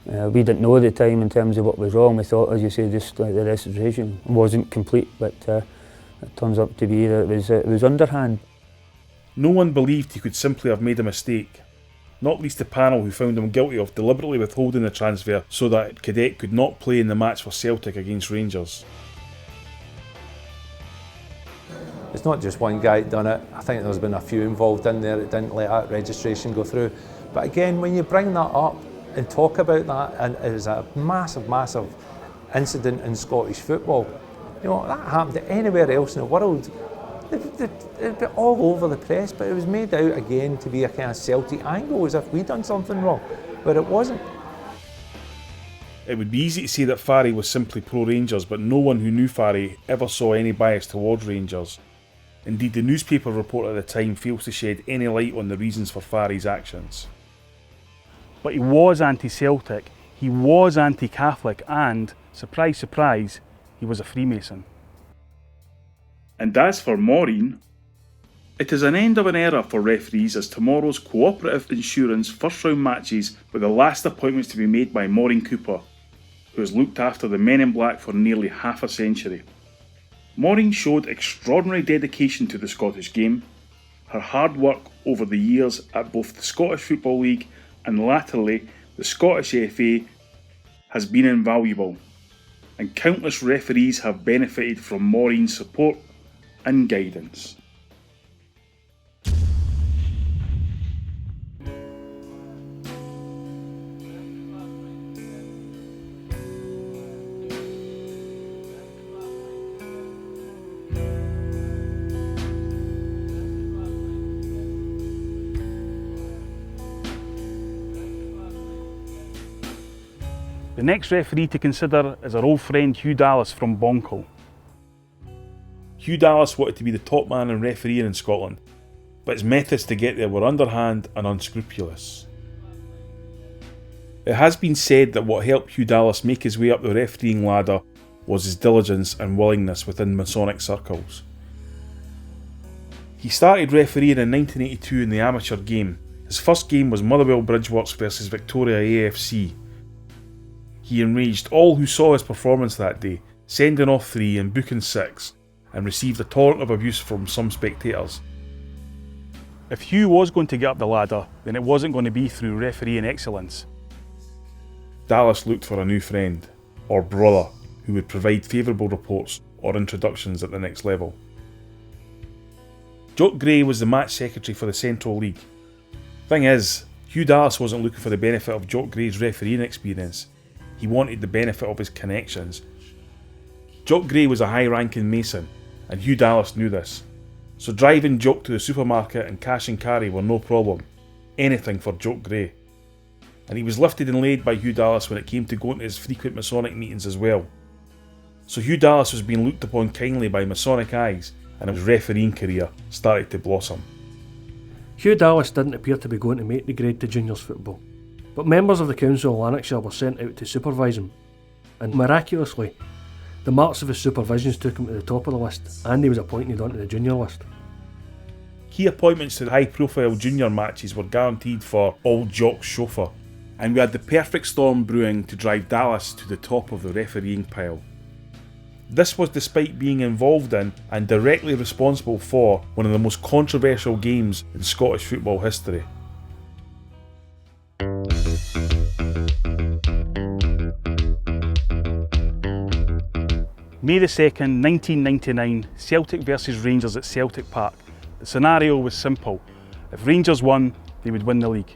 we didn't know at the time in terms of what was wrong. We thought, as you say, just like the registration wasn't complete, but it turns out to be that it was underhand. No one believed he could simply have made a mistake, not least the panel who found him guilty of deliberately withholding the transfer so that Cadet could not play in the match for Celtic against Rangers. It's not just one guy that done it. I think there's been a few involved in there that didn't let that registration go through. But again, when you bring that up and talk about that, and it was a massive, massive incident in Scottish football, you know, that happened anywhere else in the world, it'd be all over the press, but it was made out again to be a kind of Celtic angle, as if we'd done something wrong, but it wasn't. It would be easy to say that Farrie was simply pro-Rangers, but no one who knew Farrie ever saw any bias towards Rangers. Indeed, the newspaper report at the time fails to shed any light on the reasons for Farrie's actions. But he was anti-Celtic, he was anti-Catholic, and, surprise, surprise, he was a Freemason. And as for Maureen, it is an end of an era for referees, as tomorrow's Cooperative Insurance first round matches were the last appointments to be made by Maureen Cooper, who has looked after the Men in Black for nearly half a century. Maureen showed extraordinary dedication to the Scottish game. Her hard work over the years at both the Scottish Football League and latterly the Scottish FA has been invaluable, and countless referees have benefited from Maureen's support and guidance. The next referee to consider is our old friend Hugh Dallas from Bonkle. Hugh Dallas wanted to be the top man in refereeing in Scotland, but his methods to get there were underhand and unscrupulous. It has been said that what helped Hugh Dallas make his way up the refereeing ladder was his diligence and willingness within Masonic circles. He started refereeing in 1982 in the amateur game. His first game was Motherwell Bridgeworks versus Victoria AFC. He enraged all who saw his performance that day, sending off 3 and booking 6, and received a torrent of abuse from some spectators. If Hugh was going to get up the ladder, then it wasn't going to be through refereeing excellence. Dallas looked for a new friend, or brother, who would provide favourable reports or introductions at the next level. Jock Gray was the match secretary for the Central League. Thing is, Hugh Dallas wasn't looking for the benefit of Jock Gray's refereeing experience. He wanted the benefit of his connections. Jock Gray was a high-ranking Mason, and Hugh Dallas knew this. So driving Jock to the supermarket and cash and carry were no problem. Anything for Jock Gray. And he was lifted and laid by Hugh Dallas when it came to going to his frequent Masonic meetings as well. So Hugh Dallas was being looked upon kindly by Masonic eyes, and his refereeing career started to blossom. Hugh Dallas didn't appear to be going to make the grade to juniors football, but members of the council of Lanarkshire were sent out to supervise him, and miraculously, the marks of his supervisions took him to the top of the list, and he was appointed onto the junior list. Key appointments to the high-profile junior matches were guaranteed for Old Jock's chauffeur, and we had the perfect storm brewing to drive Dallas to the top of the refereeing pile. This was despite being involved in and directly responsible for one of the most controversial games in Scottish football history. May the 2nd, 1999, Celtic versus Rangers at Celtic Park. The scenario was simple. If Rangers won, they would win the league.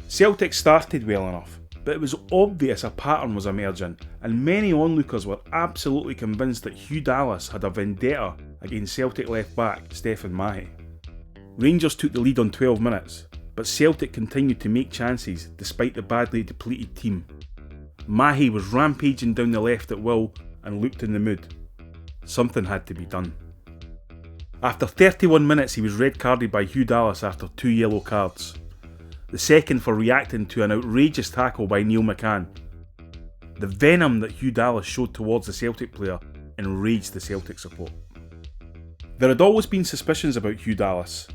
Celtic started well enough, but it was obvious a pattern was emerging, and many onlookers were absolutely convinced that Hugh Dallas had a vendetta against Celtic left-back Stephen Mahey. Rangers took the lead on 12 minutes, but Celtic continued to make chances despite the badly depleted team. Mahy was rampaging down the left at will and looked in the mood. Something had to be done. After 31 minutes he was red carded by Hugh Dallas after 2 yellow cards. The second for reacting to an outrageous tackle by Neil McCann. The venom that Hugh Dallas showed towards the Celtic player enraged the Celtic support. There had always been suspicions about Hugh Dallas,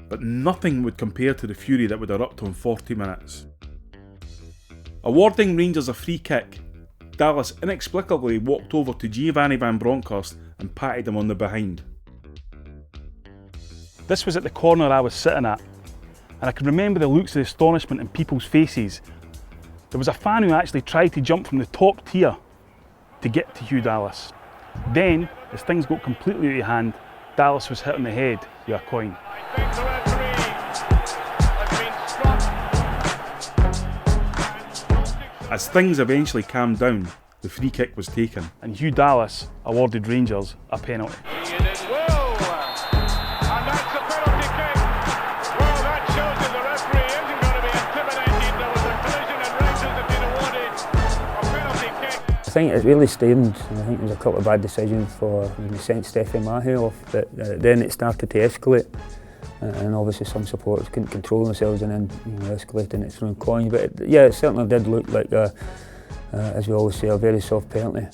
but nothing would compare to the fury that would erupt on 40 minutes. Awarding Rangers a free kick, Dallas inexplicably walked over to Giovanni van Bronckhorst and patted him on the behind. This was at the corner I was sitting at, and I can remember the looks of astonishment in people's faces. There was a fan who actually tried to jump from the top tier to get to Hugh Dallas. Then, as things got completely out of hand, Dallas was hit on the head with a coin. As things eventually calmed down, the free kick was taken, and Hugh Dallas awarded Rangers a penalty. I think it really stemmed. I think there was a couple of bad decisions for when we sent Stephen Mahy off, but then it started to escalate, and obviously some supporters couldn't control themselves and then escalating it through coins. But it certainly did look like, as we always say, a very soft penalty.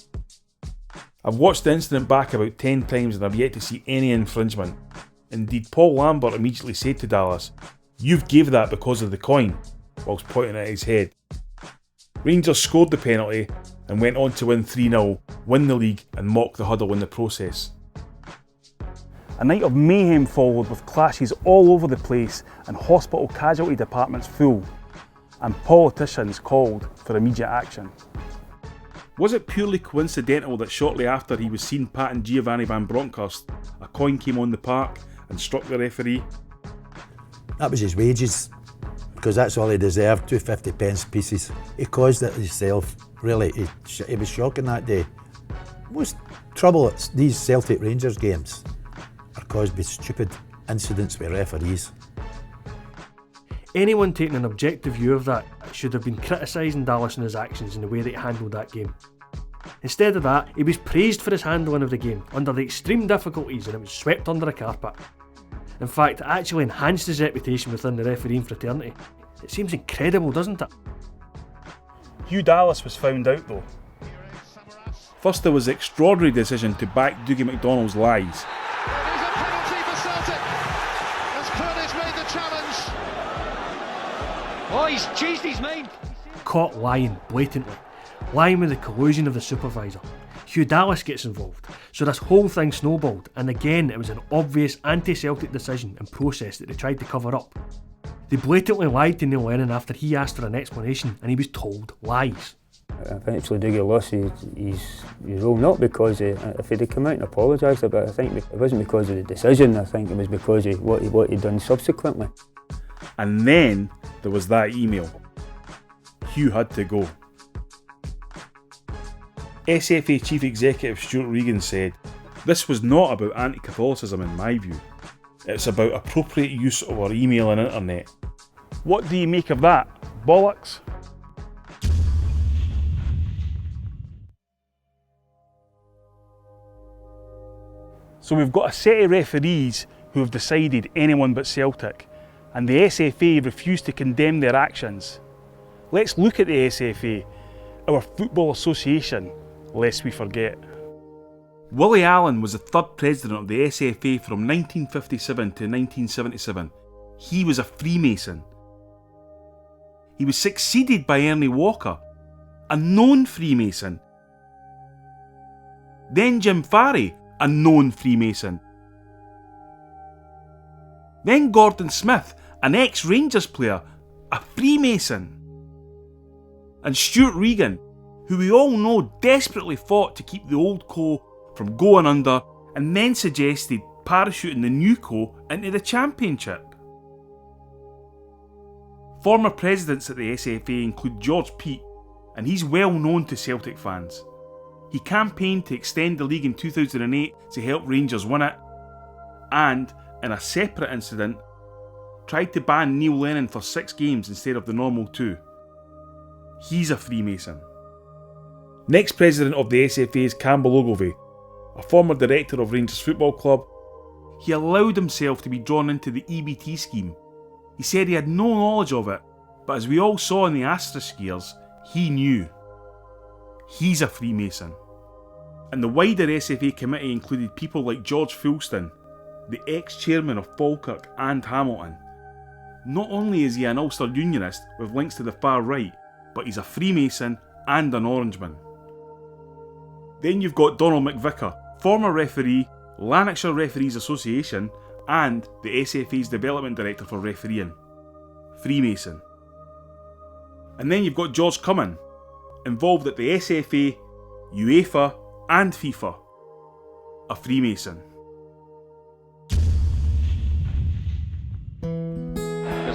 I've watched the incident back about 10 times and I've yet to see any infringement. Indeed, Paul Lambert immediately said to Dallas, "You've gave that because of the coin," whilst pointing at his head. Rangers scored the penalty and went on to win 3-0, win the league and mock the huddle in the process. A night of mayhem followed, with clashes all over the place and hospital casualty departments full, and politicians called for immediate action. Was it purely coincidental that shortly after he was seen patting Giovanni van Bronckhorst, a coin came on the park and struck the referee? That was his wages, because that's all he deserved, 2 50-pence pieces. He caused it himself, really. It was shocking that day. Most trouble at these Celtic Rangers games are caused by stupid incidents with referees. Anyone taking an objective view of that should have been criticising Dallas and his actions and the way that he handled that game. Instead of that, he was praised for his handling of the game under the extreme difficulties, and it was swept under the carpet. In fact, it actually enhanced his reputation within the refereeing fraternity. It seems incredible, doesn't it? Hugh Dallas was found out though. First there was the extraordinary decision to back Dougie McDonnell's lies. There's a penalty for Celtic as Curtis made the challenge. Oh, he's changed his mind. Caught lying, blatantly. Lying with the collusion of the supervisor. Hugh Dallas gets involved, so this whole thing snowballed, and again it was an obvious anti-Celtic decision and process that they tried to cover up. They blatantly lied to Neil Lennon after he asked for an explanation, and he was told lies. Eventually Dougie lost his role, not because if he'd come out and apologised, but I think it wasn't because of the decision. I think it was because of what he'd done subsequently. And then there was that email. Hugh had to go. SFA Chief Executive Stuart Regan said, "This was not about anti-Catholicism in my view. It's about appropriate use of our email and internet." What do you make of that? Bollocks? So we've got a set of referees who have decided anyone but Celtic, and the SFA refused to condemn their actions. Let's look at the SFA, our football association, lest we forget. Willie Allen was the third president of the SFA from 1957 to 1977. He was a Freemason. He was succeeded by Ernie Walker, a known Freemason. Then Jim Farry, a known Freemason. Then Gordon Smith, an ex-Rangers player, a Freemason. And Stuart Regan, who we all know desperately fought to keep the old co from going under, and then suggested parachuting the new co into the Championship. Former presidents at the SFA include George Peat, and he's well known to Celtic fans. He campaigned to extend the league in 2008 to help Rangers win it, and, in a separate incident, tried to ban Neil Lennon for 6 games instead of the normal 2. He's a Freemason. Next president of the SFA is Campbell Ogilvie, a former director of Rangers Football Club. He allowed himself to be drawn into the EBT scheme. He said he had no knowledge of it, but as we all saw in the asterisk years, he knew. He's a Freemason. And the wider SFA committee included people like George Fulston, the ex-chairman of Falkirk and Hamilton. Not only is he an Ulster Unionist with links to the far right, but he's a Freemason and an Orangeman. Then you've got Donald McVicker, former referee, Lanarkshire Referees Association, and the SFA's development director for refereeing. Freemason. And then you've got George Cummin, involved at the SFA, UEFA and FIFA. A Freemason.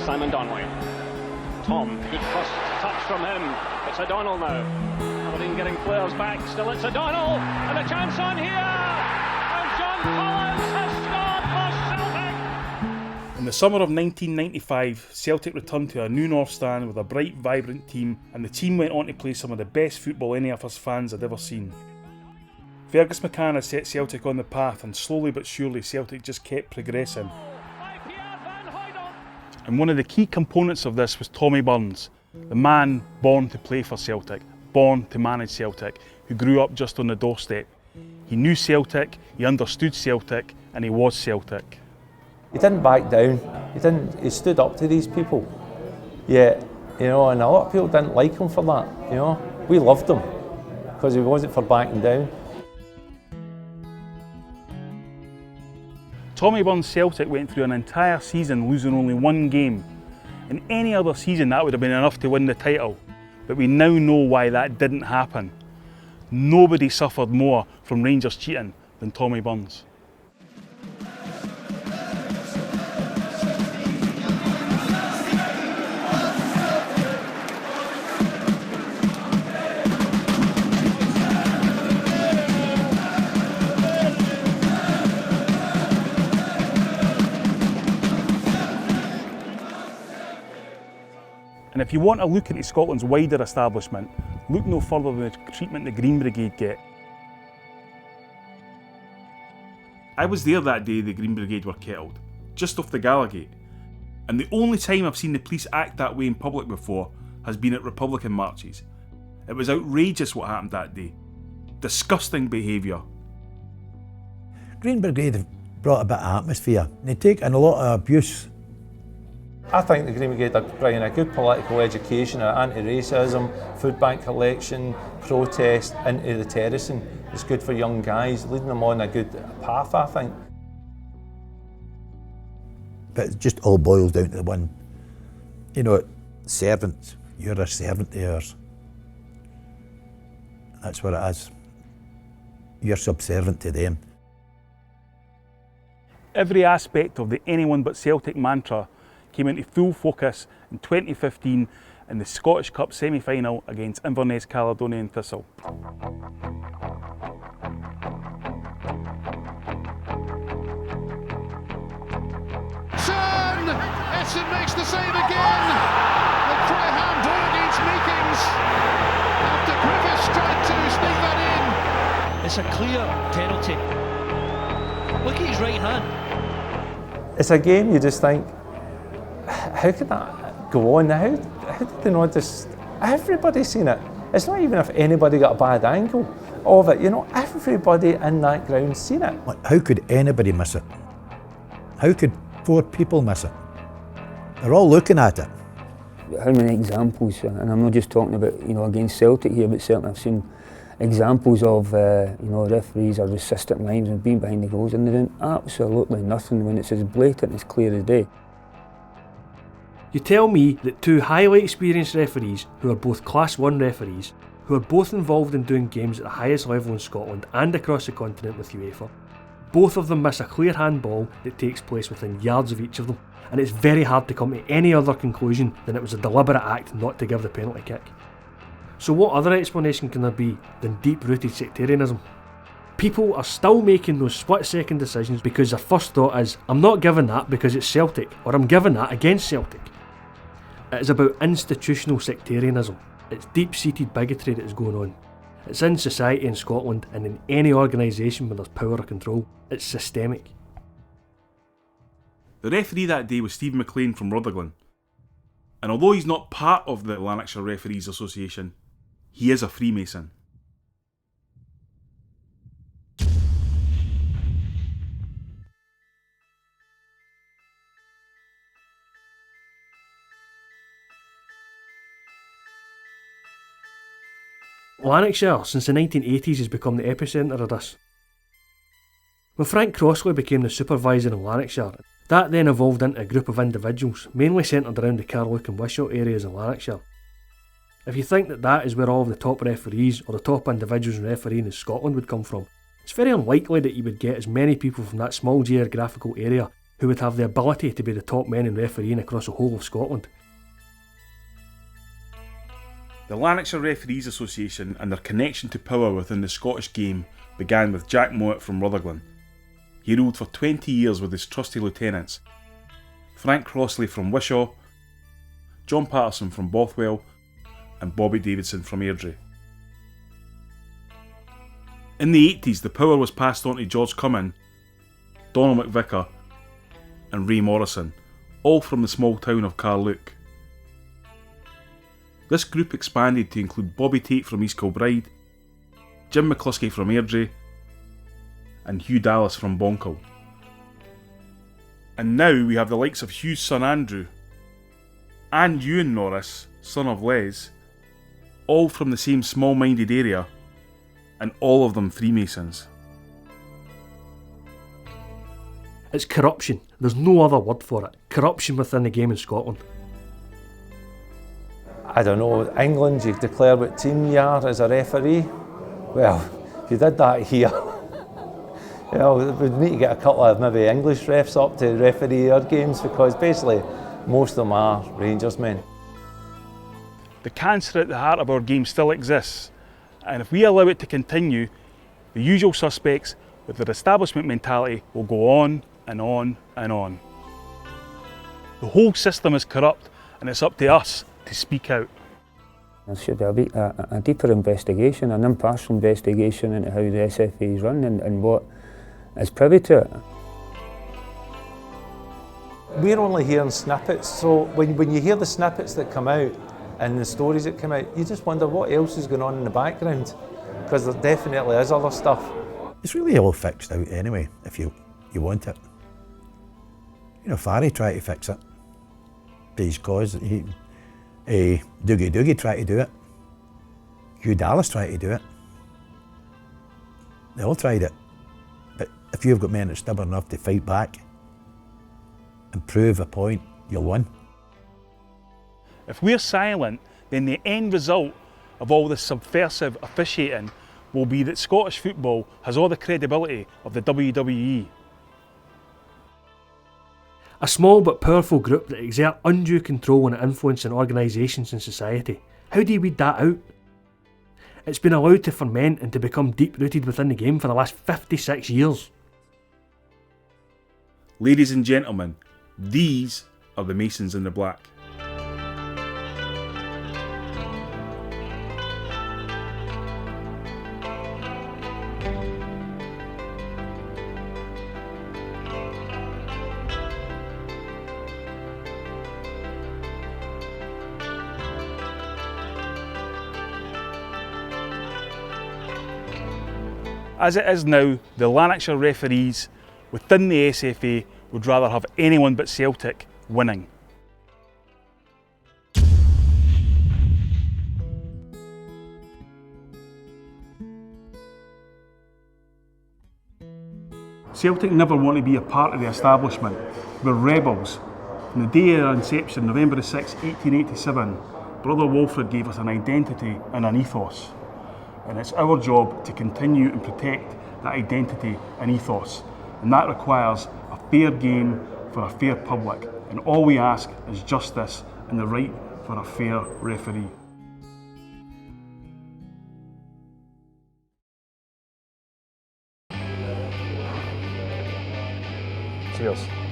Simon Donnelly. Tom, good first touch from him. It's O'Donnell now. Aberdeen getting players back. Still it's O'Donnell. And a chance on here. And John Collins has scored for Celtic. In the summer of 1995, Celtic returned to a new North Stand with a bright, vibrant team, and the team went on to play some of the best football any of us fans had ever seen. Fergus McCann had set Celtic on the path, and slowly but surely Celtic just kept progressing. And one of the key components of this was Tommy Burns, the man born to play for Celtic, born to manage Celtic, who grew up just on the doorstep. He knew Celtic, he understood Celtic, and he was Celtic. He didn't back down. He stood up to these people. Yeah, and a lot of people didn't like him for that. We loved him because he wasn't for backing down. Tommy Burns' Celtic went through an entire season losing only 1 game. In any other season that would have been enough to win the title, but we now know why that didn't happen. Nobody suffered more from Rangers cheating than Tommy Burns. And if you want to look into Scotland's wider establishment, look no further than the treatment the Green Brigade get. I was there that day the Green Brigade were kettled, just off the Gallagate. And the only time I've seen the police act that way in public before has been at Republican marches. It was outrageous what happened that day. Disgusting behaviour. Green Brigade have brought a bit of atmosphere. They take in a lot of abuse. I think the Green Brigade are bringing a good political education, anti-racism, food bank collection, protest into the terracing. It's good for young guys, leading them on a good path, I think. But it just all boils down to the one, servants. You're a servant to ours. That's what it is. You're subservient to them. Every aspect of the anyone but Celtic mantra came into full focus in 2015 in the Scottish Cup semi-final against Inverness Caledonian Thistle. Essen makes the save again. The Graham ball against Meekings after Griffiths tried to sneak that in. It's a clear penalty. Look at his right hand. It's a game you just think, how could that go on? How did they not just... Everybody's seen it. It's not even if anybody got a bad angle of it, everybody in that ground's seen it. How could anybody miss it? How could 4 people miss it? They're all looking at it. How many examples, and I'm not just talking about, against Celtic here, but certainly I've seen examples of, referees or assistant linesmen being behind the goals and they're doing absolutely nothing when it's as blatant, as clear as day. You tell me that 2 highly experienced referees, who are both Class 1 referees, who are both involved in doing games at the highest level in Scotland and across the continent with UEFA, both of them miss a clear handball that takes place within yards of each of them, and it's very hard to come to any other conclusion than it was a deliberate act not to give the penalty kick. So what other explanation can there be than deep-rooted sectarianism? People are still making those split-second decisions because their first thought is, I'm not giving that because it's Celtic, or I'm giving that against Celtic. It is about institutional sectarianism. It's deep-seated bigotry that is going on. It's in society in Scotland and in any organisation where there's power or control. It's systemic. The referee that day was Stephen McLean from Rutherglen. And although he's not part of the Lanarkshire Referees Association, he is a Freemason. Lanarkshire, since the 1980s, has become the epicentre of this. When Frank Crossley became the supervisor in Lanarkshire, that then evolved into a group of individuals, mainly centred around the Carluke and Wishaw areas in Lanarkshire. If you think that is where all of the top referees or the top individuals in refereeing in Scotland would come from, it's very unlikely that you would get as many people from that small geographical area who would have the ability to be the top men in refereeing across the whole of Scotland. The Lanarkshire Referees Association and their connection to power within the Scottish game began with Jack Mowat from Rutherglen. He ruled for 20 years with his trusty lieutenants, Frank Crossley from Wishaw, John Patterson from Bothwell, and Bobby Davidson from Airdrie. In the 80s, the power was passed on to George Cummin, Donald McVicker, and Ray Morrison, all from the small town of Carluke. This group expanded to include Bobby Tate from East Kilbride, Jim McCluskey from Airdrie, and Hugh Dallas from Bonkle. And now we have the likes of Hugh's son Andrew, and Ewan Norris, son of Les, all from the same small-minded area, and all of them Freemasons. It's corruption. There's no other word for it. Corruption within the game in Scotland. I don't know, England, you declare what team you are as a referee. Well, if you did that here, you know, we'd need to get a couple of maybe English refs up to referee our games, because basically most of them are Rangers men. The cancer at the heart of our game still exists, and if we allow it to continue, the usual suspects with their establishment mentality will go on and on and on. The whole system is corrupt, and it's up to us to speak out. There should be a deeper investigation, an impartial investigation into how the SFA is run and what is privy to it. We're only hearing snippets, so when you hear the snippets that come out and the stories that come out, you just wonder what else is going on in the background, because there definitely is other stuff. It's really all fixed out anyway, if you want it. You know, Farry tried to fix it. His cause, Dougie tried to do it. Hugh Dallas tried to do it. They all tried it. But if you've got men that's stubborn enough to fight back and prove a point, you'll win. If we're silent, then the end result of all this subversive officiating will be that Scottish football has all the credibility of the WWE. A small but powerful group that exert undue control and influence in organisations and society. How do you weed that out? It's been allowed to ferment and to become deep-rooted within the game for the last 56 years. Ladies and gentlemen, these are the Masons in the Black. As it is now, the Lanarkshire referees within the SFA would rather have anyone but Celtic winning. Celtic never want to be a part of the establishment. We're rebels. From the day of our inception, November 6, 1887, Brother Walfrid gave us an identity and an ethos. And it's our job to continue and protect that identity and ethos. And that requires a fair game for a fair public. And all we ask is justice and the right for a fair referee. Cheers.